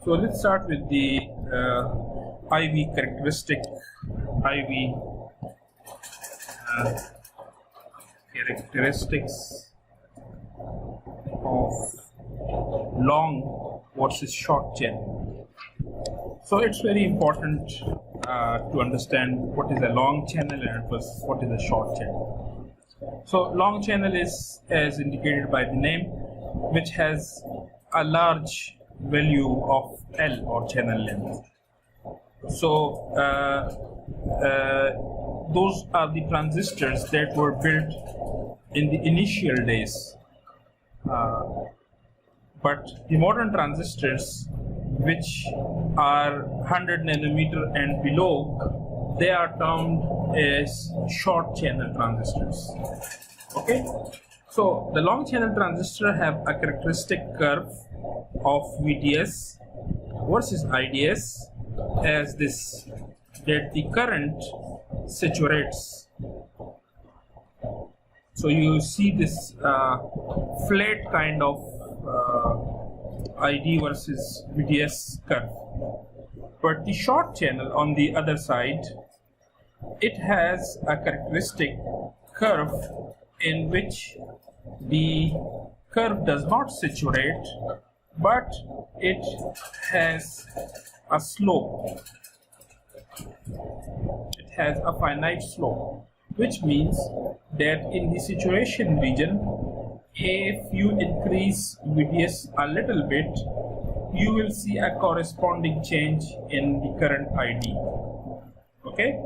So let's start with the IV characteristic. IV characteristics of long versus short channel. So it's very important to understand what is a long channel and what is a short channel. So long channel is, as indicated by the name, which has a large value of L or channel length. So those are the transistors that were built in the initial days. But the modern transistors, which are 100 nanometer and below, they are termed as short channel transistors. Okay, so the long channel transistor have a characteristic curve of VDS versus IDS as this, that the current saturates. So you see this flat kind of ID versus VDS curve. But the short channel on the other side, it has a characteristic curve in which the curve does not saturate, but it has a slope. It has a finite slope, which means that in the saturation region, if you increase VDS a little bit, you will see a corresponding change in the current ID. Okay,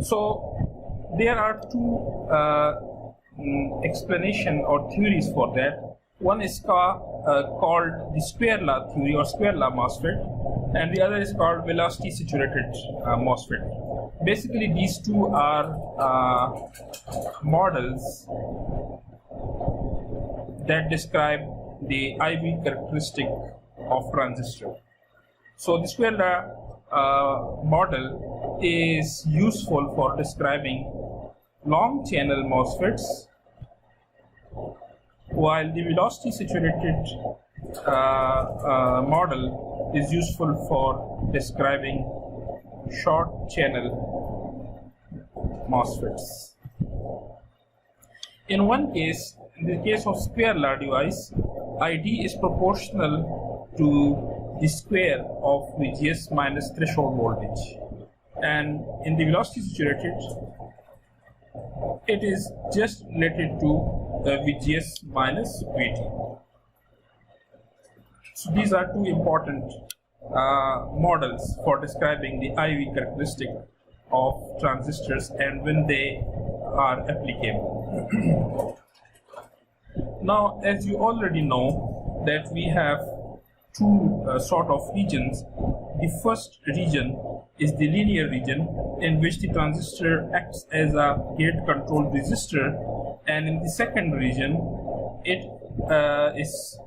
so there are two explanation or theories for that. One is called the square law theory or square law MOSFET, and the other is called velocity saturated MOSFET. Basically, these two are models that describe the IV characteristic of transistor. So the square law model is useful for describing long channel MOSFETs, while the velocity saturated model is useful for describing short channel MOSFETs. In one case, in the case of square law device, ID is proportional to the square of VGS minus threshold voltage, and in the velocity saturated, it is just related to VGS minus VT. So these are two important models for describing the IV characteristic of transistors and when they are applicable. Now, as you already know, that we have two sort of regions. The first region is the linear region, in which the transistor acts as a gate control resistor, and in the second region, it is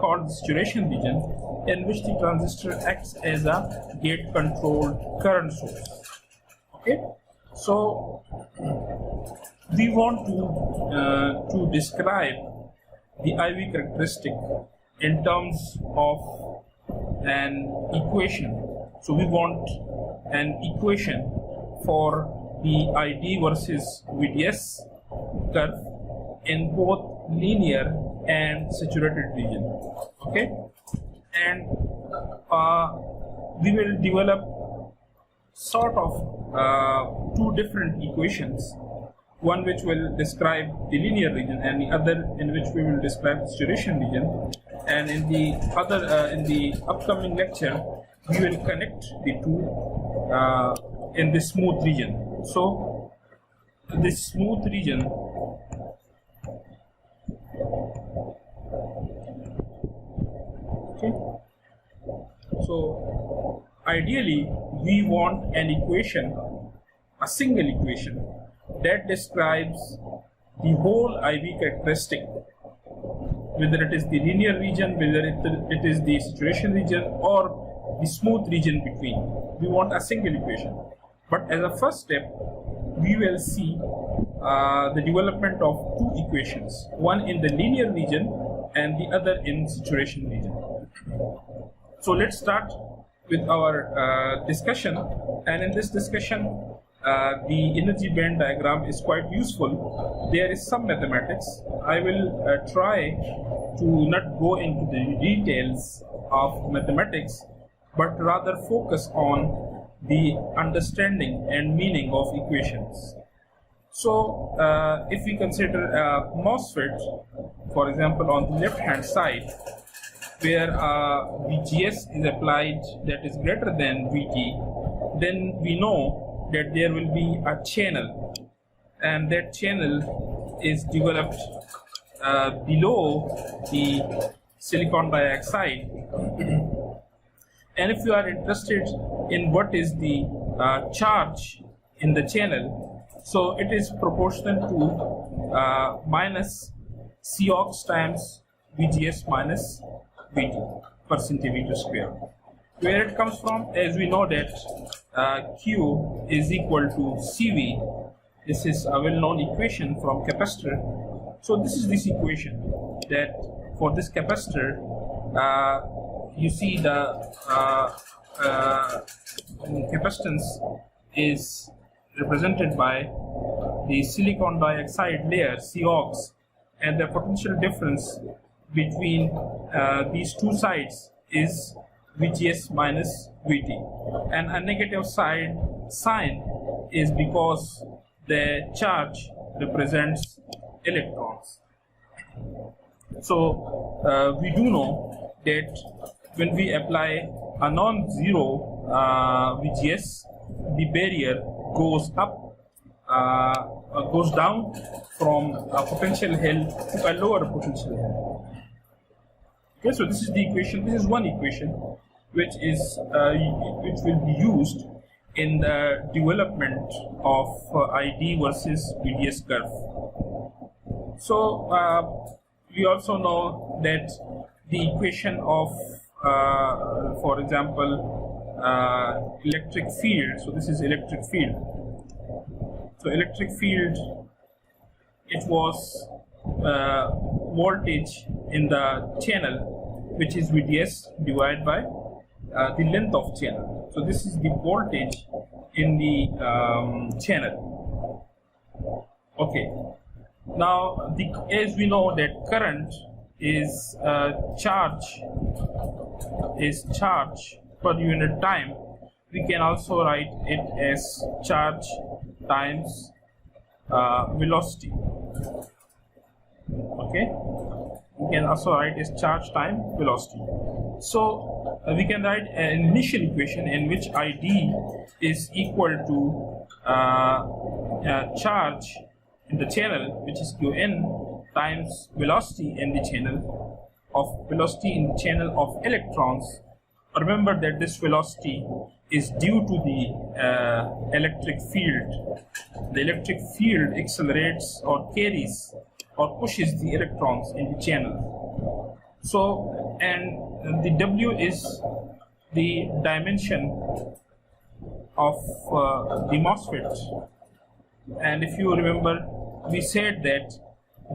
called the saturation region, in which the transistor acts as a gate controlled current source. Okay, so we want to describe the IV characteristic in terms of an equation. So we want an equation for the ID versus VDS curve in both linear and saturated region. Okay, and we will develop sort of two different equations, one which will describe the linear region and the other in which we will describe the saturation region, and in the other in the upcoming lecture we will connect the two in the smooth region. So this smooth region, okay, so ideally we want an equation, a single equation that describes the whole IV characteristic, whether it is the linear region, whether it is the saturation region or the smooth region between. We want a single equation. But as a first step, we will see the development of two equations, one in the linear region and the other in saturation region. So let's start with our discussion, and in this discussion the energy band diagram is quite useful. There is some mathematics. I will try to not go into the details of mathematics, but rather focus on the understanding and meaning of equations. So if we consider a MOSFET, for example, on the left hand side, where VGS is applied that is greater than VT, then we know that there will be a channel, and that channel is developed below the silicon dioxide. And if you are interested in what is the charge in the channel, so it is proportional to minus Cox times VGS minus VT per centimeter square. Where it comes from, as we know that Q is equal to CV. This is a well-known equation from capacitor. So this is this equation that for this capacitor, you see the capacitance is represented by the silicon dioxide layer Cox, and the potential difference between these two sides is VGS minus VT, and a negative side sign is because the charge represents electrons. So we do know that when we apply a non-zero VGS, the barrier goes up, goes down from a potential hell to a lower potential hell. Okay, so this is the equation. This is one equation which will be used in the development of ID versus VDS curve. So we also know that the equation of, for example, electric field. So this is electric field. So electric field, it was voltage in the channel, which is VDS divided by the length of channel. So this is the voltage in the channel. Okay. Now, as we know that current is charge per unit time, we can also write it as charge times velocity. Okay, we can also write as charge times velocity. So we can write an initial equation in which ID is equal to charge in the channel, which is Qn, times velocity in the channel of electrons. Remember that this velocity is due to the electric field. The electric field accelerates or carries or pushes the electrons in the channel. So, and the W is the dimension of the MOSFET. And if you remember, we said that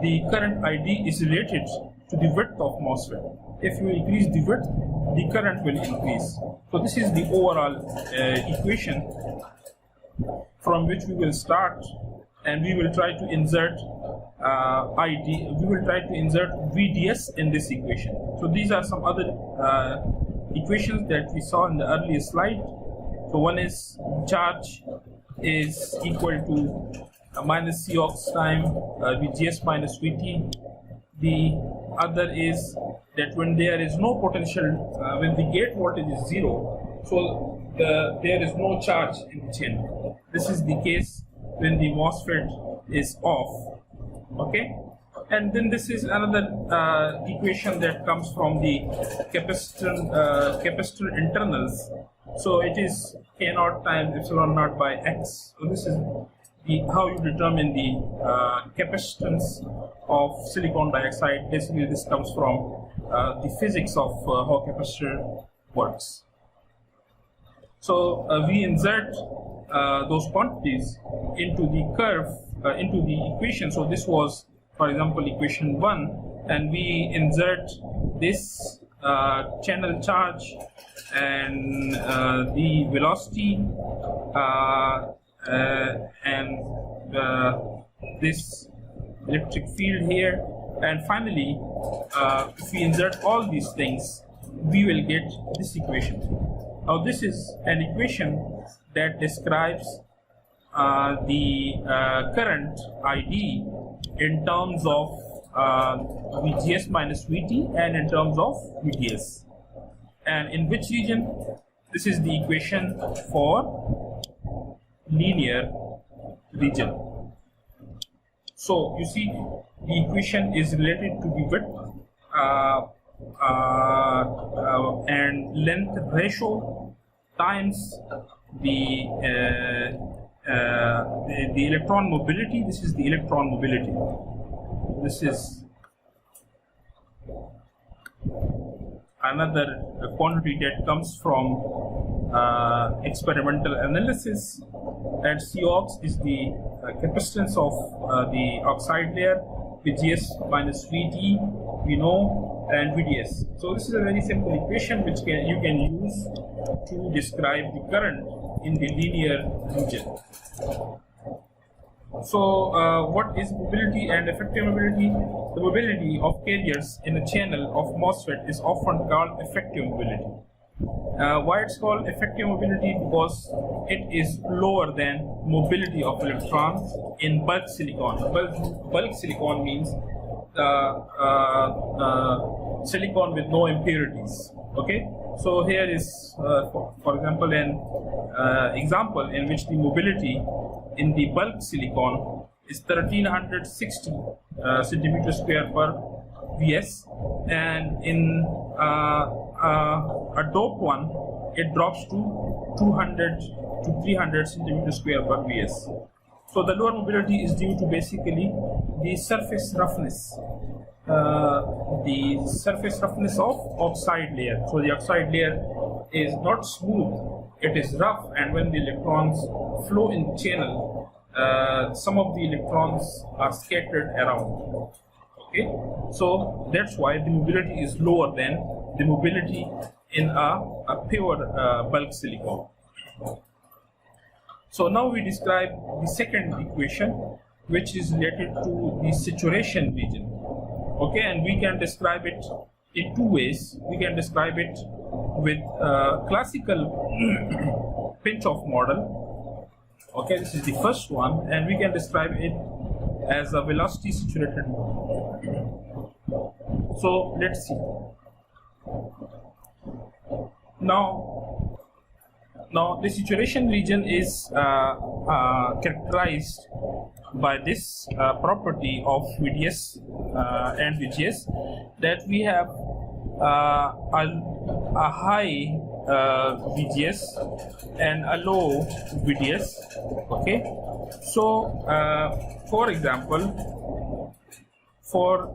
the current ID is related to the width of MOSFET. If you increase the width, the current will increase. So this is the overall equation from which we will start, and we will try to insert we will try to insert VDS in this equation. So these are some other equations that we saw in the earlier slide. So one is charge is equal to minus Cox time VGS minus VT. The other is that when there is no potential, when the gate voltage is 0, so there is no charge in the channel. This is the case when the MOSFET is off. Okay, and then this is another equation that comes from the capacitor internals. So it is K0 times epsilon naught by X. So this is how you determine the capacitance of silicon dioxide. Basically, this comes from the physics of how capacitor works. So we insert those quantities into the curve, into the equation. So this was, for example, equation 1, and we insert this channel charge and the velocity and this electric field here, and finally if we insert all these things, we will get this equation. Now this is an equation that describes the current ID in terms of VGS minus VT and in terms of VDS. And in which region? This is the equation for linear region. So you see, the equation is related to the width and length ratio times the electron mobility. This is the electron mobility. This is another quantity that comes from experimental analysis, and Cox is the capacitance of the oxide layer, VGS minus VT we know, and VDS. So this is a very simple equation which you can use to describe the current in the linear region. So what is mobility and effective mobility? The mobility of carriers in a channel of MOSFET is often called effective mobility. Why it's called effective mobility? Because it is lower than mobility of electrons in bulk silicon. Bulk silicon means silicon with no impurities. Okay, so here is for example an example in which the mobility in the bulk silicon is 1360 centimeter square per Vs, and in a doped one it drops to 200 to 300 centimeter square per Vs. So the lower mobility is due to basically the surface roughness, of oxide layer. So the oxide layer is not smooth, it is rough, and when the electrons flow in channel, some of the electrons are scattered around. Okay, so that's why the mobility is lower than the mobility in a pure bulk silicon. So now we describe the second equation, which is related to the saturation region. Okay, and we can describe it in two ways. We can describe it with classical Pinch-off model. Okay, this is the first one, and we can describe it as a velocity saturated model. So let's see. Now the saturation region is characterized by this property of VDS and VGS, that we have a high VGS and a low VDS. Okay, so for example, for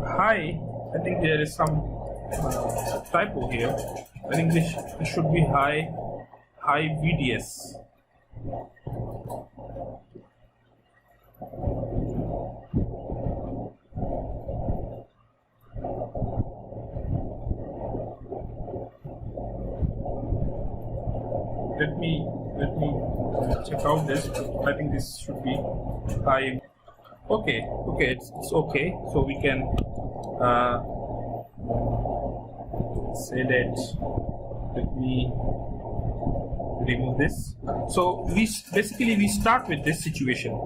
high, I think there is some typo here. I think this should be high VDS. Let me check out this. I think this should be high. Okay, it's okay. So we can say that. Let me remove this. So we start with this situation.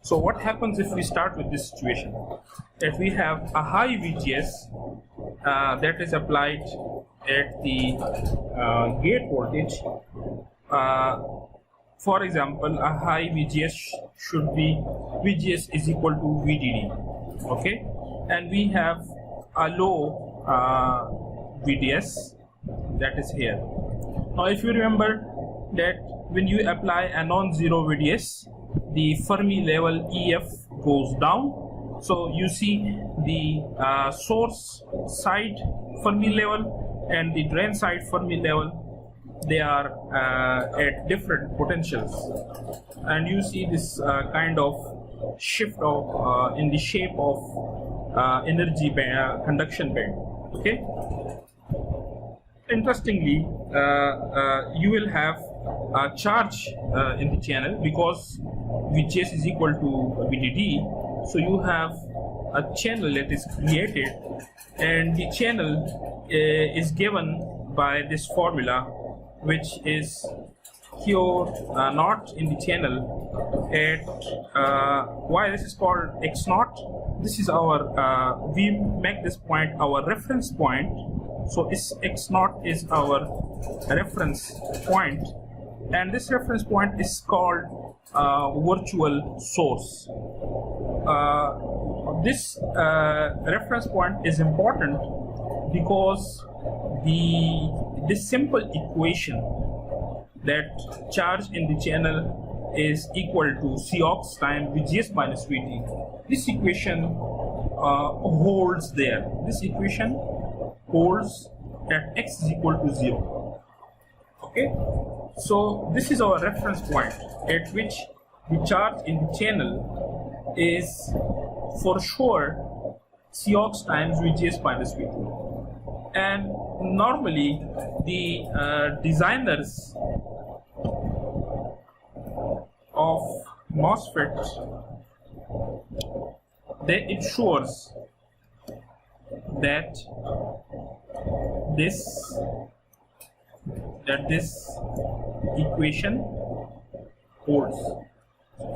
So what happens if we start with this situation? That we have a high VGS that is applied at the gate voltage. For example, a high VGS should be VGS is equal to VDD. Okay, and we have a low VDS that is here. Now if you remember that when you apply a non-zero VDS, the Fermi level EF goes down. So you see the source side Fermi level and the drain side Fermi level, they are at different potentials, and you see this kind of shift of in the shape of energy band, conduction band. Okay. Interestingly, you will have a charge in the channel because VGS is equal to VDD. So you have a channel that is created, and the channel is given by this formula, which is Q naught in the channel at why this is called X naught. This is our we make this point our reference point. So this X naught is our reference point, and this reference point is called virtual source. This reference point is important because this simple equation that charge in the channel is equal to Cox times VGS minus VT. This equation holds there. This equation holds at x is equal to 0. Okay, so this is our reference point at which the charge in the channel is for sure Cox times VGS minus VT. And normally the designers of MOSFETs, they ensures that this equation holds.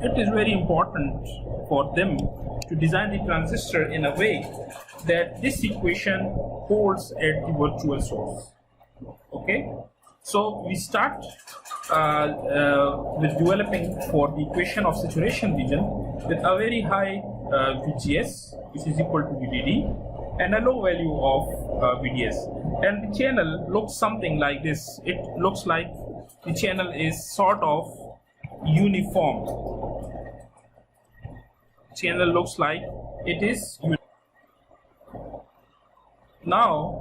It is very important for them to design the transistor in a way that this equation holds at the virtual source. Okay, so we start with developing for the equation of saturation region with a very high VGS, which is equal to VDD, and a low value of VDS. And the channel looks something like this. It looks like the channel is sort of uniform. Channel looks like it is uniform. Now,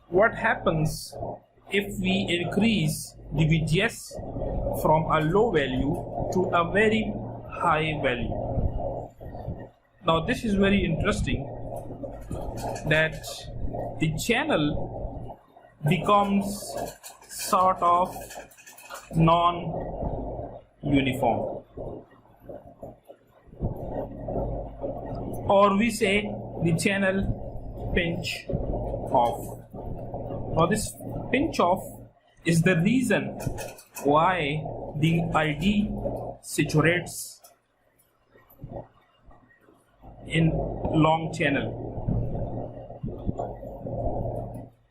what happens if we increase the VGS from a low value to a very high value? Now, this is very interesting, that the channel becomes sort of non-uniform, or we say the channel pinch off. Now, this pinch off is the reason why the ID saturates in long channel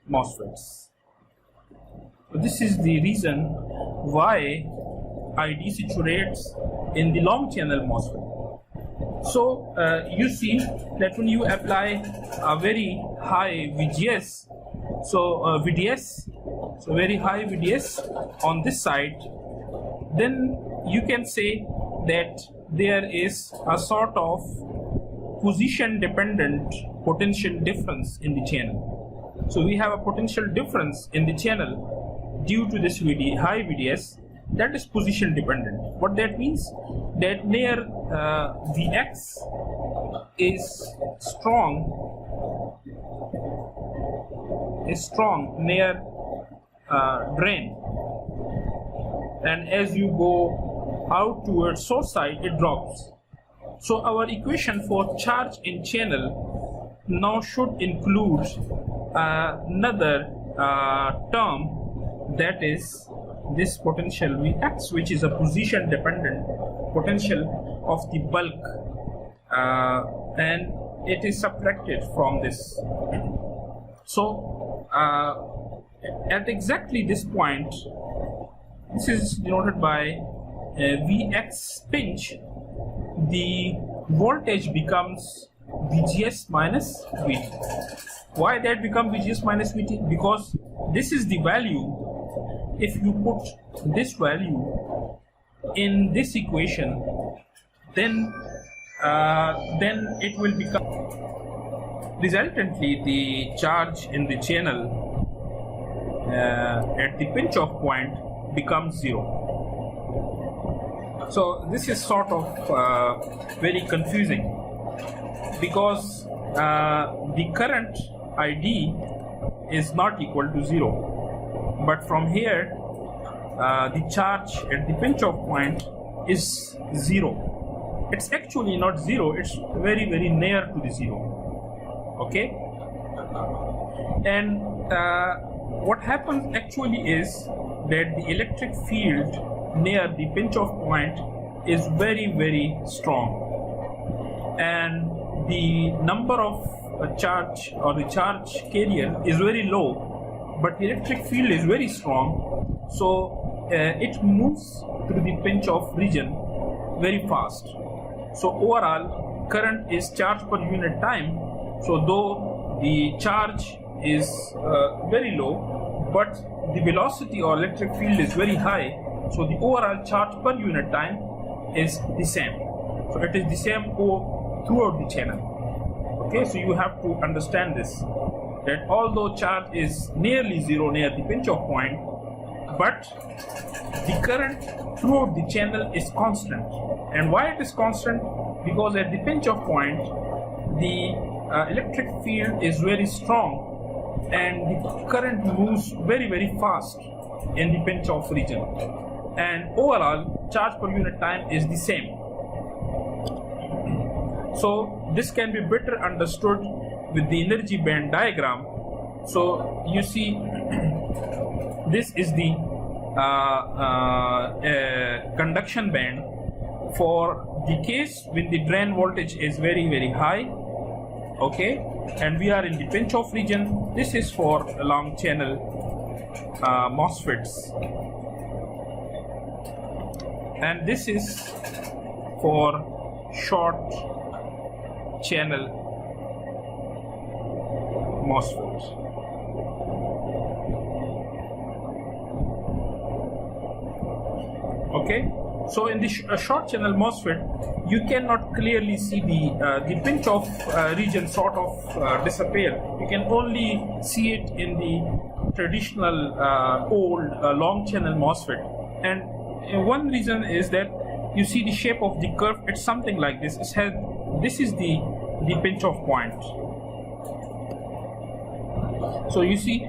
MOSFETs. So this is the reason why ID saturates in the long channel MOSFET. So you see that when you apply a very high VGS, so VDS, so very high VDS on this side, then you can say that there is a sort of position dependent potential difference in the channel. So we have a potential difference in the channel due to this high VDS that is position dependent. What that means, that near Vx is strong near drain, and as you go out towards source side it drops. So our equation for charge in channel now should include another term, that is this potential Vx, which is a position dependent potential of the bulk, and it is subtracted from this. So at exactly this point, this is denoted by Vx pinch, the voltage becomes VGS minus VT. Why that becomes VGS minus VT? Because this is the value. If you put this value in this equation, then it will become, resultantly the charge in the channel at the pinch off point becomes 0. So this is sort of very confusing, because the current ID is not equal to 0. But from here, the charge at the pinch-off point is 0. It's actually not 0, it's very, very near to the 0. Okay? And what happens actually is that the electric field near the pinch-off point is very, very strong. And the number of charge or the charge carrier is very low, but the electric field is very strong, so it moves through the pinch-off region very fast. So overall current is charge per unit time. So though the charge is very low, but the velocity or electric field is very high, so the overall charge per unit time is the same. So it is the same throughout the channel. Okay, so you have to understand this, that although charge is nearly 0 near the pinch-off point, but the current throughout the channel is constant. And why it is constant? Because at the pinch-off point, the electric field is very strong and the current moves very, very fast in the pinch-off region. And overall, charge per unit time is the same. So this can be better understood with the energy band diagram. So you see, this is the conduction band for the case when the drain voltage is very, very high. Okay, and we are in the pinch-off region. This is for long channel MOSFETs, and this is for short channel MOSFETs. Okay, so in the short channel MOSFET, you cannot clearly see the pinch-off region sort of disappear. You can only see it in the traditional old long channel MOSFET. And one reason is that you see the shape of the curve. It's something like this. This is the pinch-off point. So you see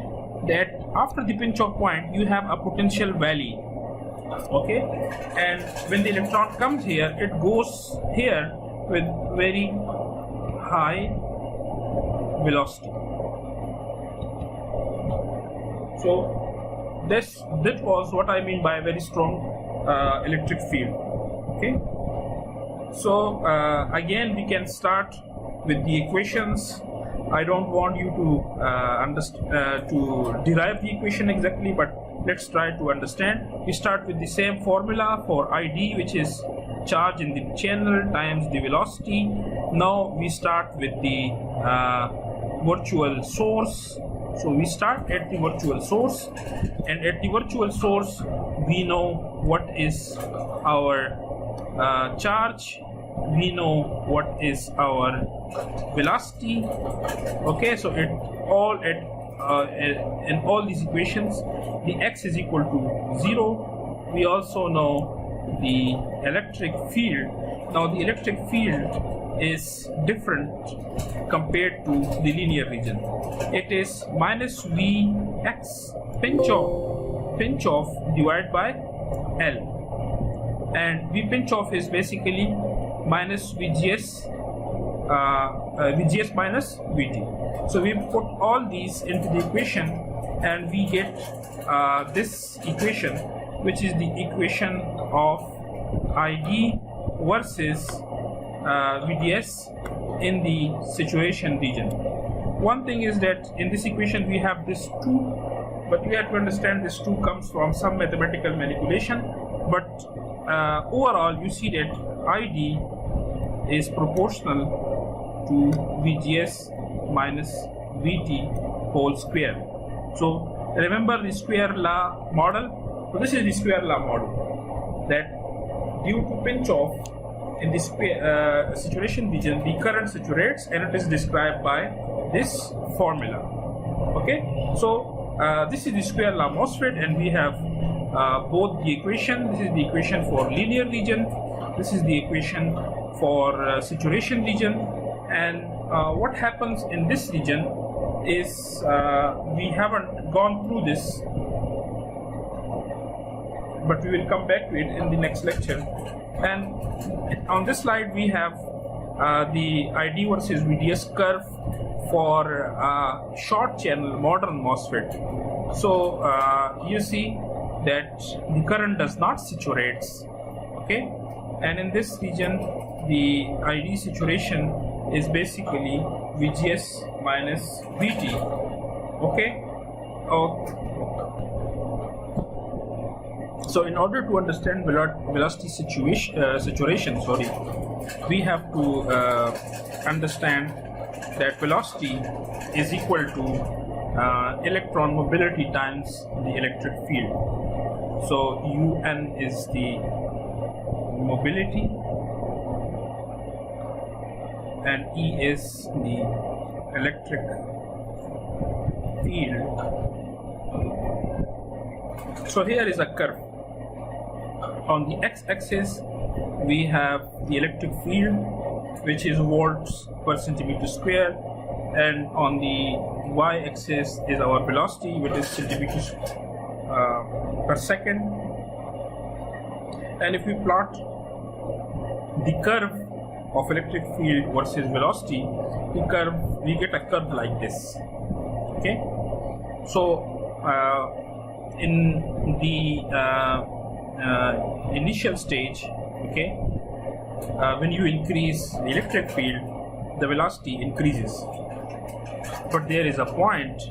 that after the pinch-off point, you have a potential valley. Okay, and when the electron comes here, it goes here with very high velocity. So that was what I mean by a very strong electric field. Okay, so again we can start with the equations. I don't want you to derive the equation exactly, but let's try to understand. We start with the same formula for ID, which is charge in the channel times the velocity. Now we start with the virtual source. So we start at the virtual source, and at the virtual source we know what is our charge, we know what is our velocity. Okay, so it all in all these equations, the x is equal to 0. We also know the electric field. Now the electric field is different compared to the linear region. It is minus Vx pinch off divided by L, and V pinch off is basically minus VGS VGS minus VT. So we put all these into the equation and we get this equation, which is the equation of ID versus VDS in the saturation region. One thing is that in this equation we have this 2, but we have to understand this 2 comes from some mathematical manipulation, but overall you see that ID is proportional to VGS minus VT whole square. So remember the square law model. So this is the square law model, that due to pinch off in the saturation region, the current saturates, and it is described by this formula. Okay, so this is the square law MOSFET, and we have both the equation. This is the equation for linear region, this is the equation for saturation region, And what happens in this region is we haven't gone through this, but we will come back to it in the next lecture. And on this slide we have the ID versus VDS curve for short channel modern MOSFET. So you see that the current does not saturate, okay, and in this region the ID saturation is basically VGS minus VT, okay. So in order to understand velocity saturation, we have to understand that velocity is equal to electron mobility times the electric field. So UN is the mobility and E is the electric field. So here is a curve. On the x-axis we have the electric field, which is volts per centimeter square, and on the y-axis is our velocity, which is centimeters per second. And if we plot the curve of electric field versus velocity, we get a curve like this, okay. So in the initial stage, okay, when you increase the electric field, the velocity increases, but there is a point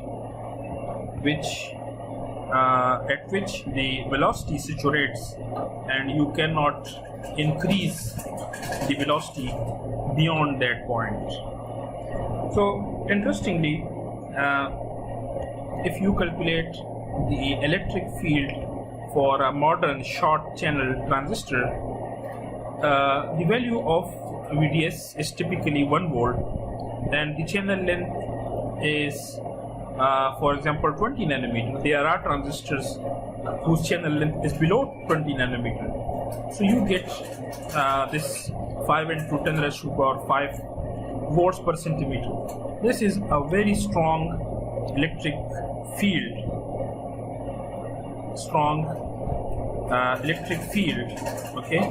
at which the velocity saturates and you cannot increase the velocity beyond that point. So interestingly, if you calculate the electric field for a modern short channel transistor, the value of VDS is typically 1 volt and the channel length is for example 20 nanometer. There are transistors whose channel length is below 20 nanometer. So you get this 5 into 10 raised to the power 5 volts per centimeter. This is a very strong electric field. Electric field, okay.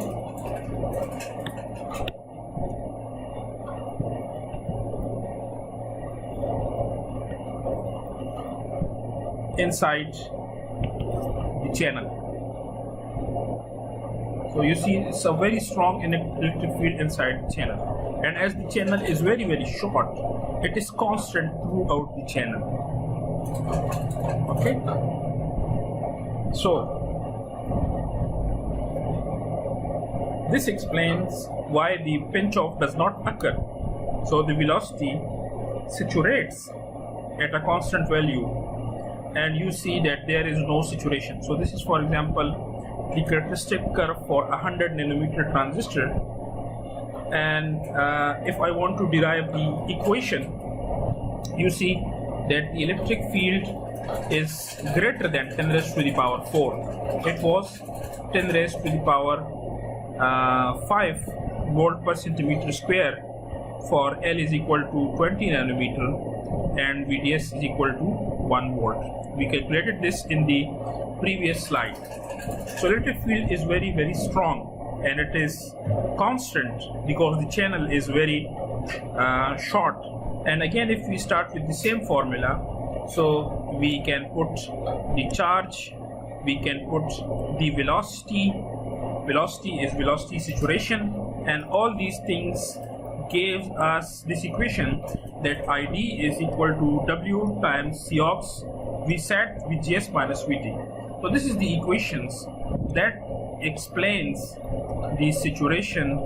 Inside the channel. So you see it's a very strong electric field inside the channel, and as the channel is very short, it is constant throughout the channel, okay. So this explains why the pinch off does not occur. So the velocity saturates at a constant value and you see that there is no saturation. So this is, for example, the characteristic curve for a 100 nanometer transistor, and if I want to derive the equation, you see that the electric field is greater than 10 raised to the power 4. It was 10 raised to the power 5 volt per centimeter square for L is equal to 20 nanometer and VDS is equal to 1 volt. We calculated this in the previous slide. So electric field is very strong and it is constant because the channel is very short. And again, if we start with the same formula, so we can put the charge, we can put the velocity is velocity saturation, and all these things gives us this equation that ID is equal to W times Cox Vsat VGS minus VT. So this is the equations that explains the saturation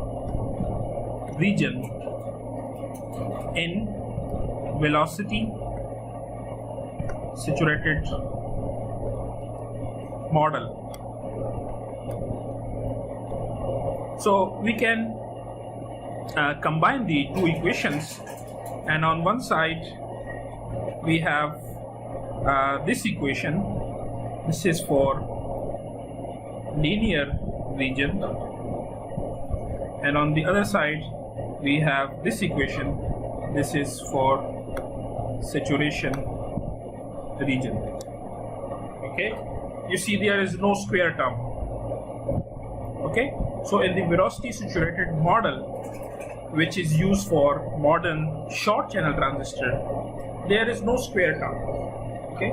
region in velocity saturated model. So we can combine the two equations, and on one side we have this equation. This is for linear region, and on the other side we have this equation this is for saturation region. Okay, you see there is no square term. Okay, so in the velocity saturated model, which is used for modern short channel transistor, there is no square term. Okay,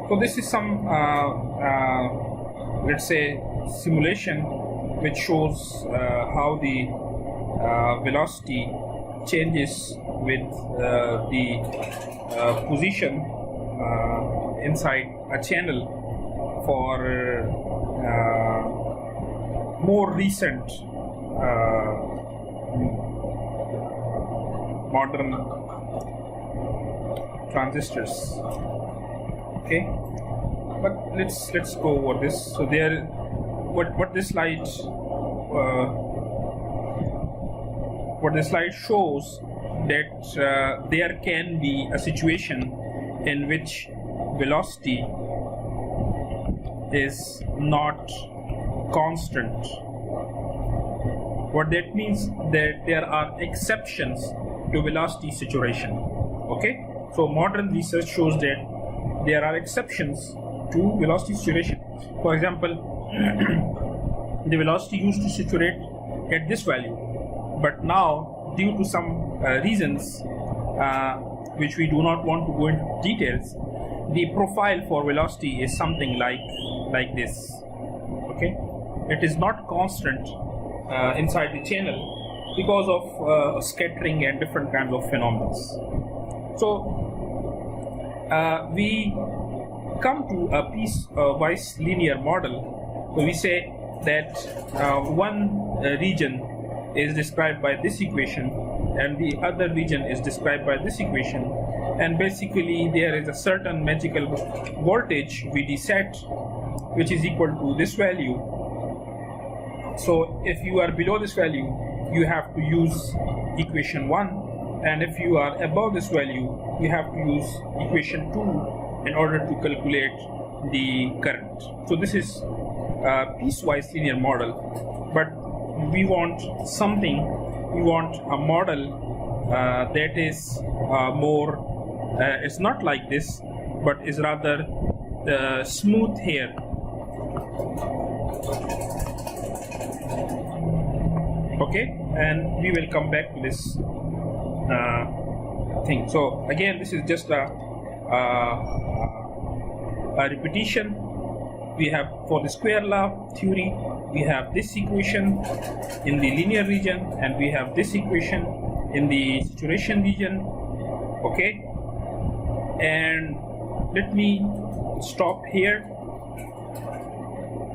so this is some let's say simulation which shows how the velocity changes with the position inside a channel for more recent modern transistors. Okay, but let's go over this. So there, what this slide shows that there can be a situation in which velocity is not constant. What that means that there are exceptions to velocity saturation. Okay, so modern research shows that there are exceptions to velocity saturation. For example, the velocity used to saturate at this value, but now due to some reasons which we do not want to go into details, the profile for velocity is something like this. Okay, it is not constant inside the channel because of scattering and different kinds of phenomena. So we come to a piecewise linear model. So we say that one region is described by this equation and the other region is described by this equation, and basically there is a certain magical voltage VD set which is equal to this value. So if you are below this value, you have to use equation 1, and if you are above this value, you have to use equation 2 in order to calculate the current. So this is a piecewise linear model, but we want something, we want a model that is more, it's not like this, but is rather smooth here. Okay, and we will come back to this thing. So again, this is just a repetition. We have, for the square law theory, we have this equation in the linear region and we have this equation in the saturation region. Okay, and let me stop here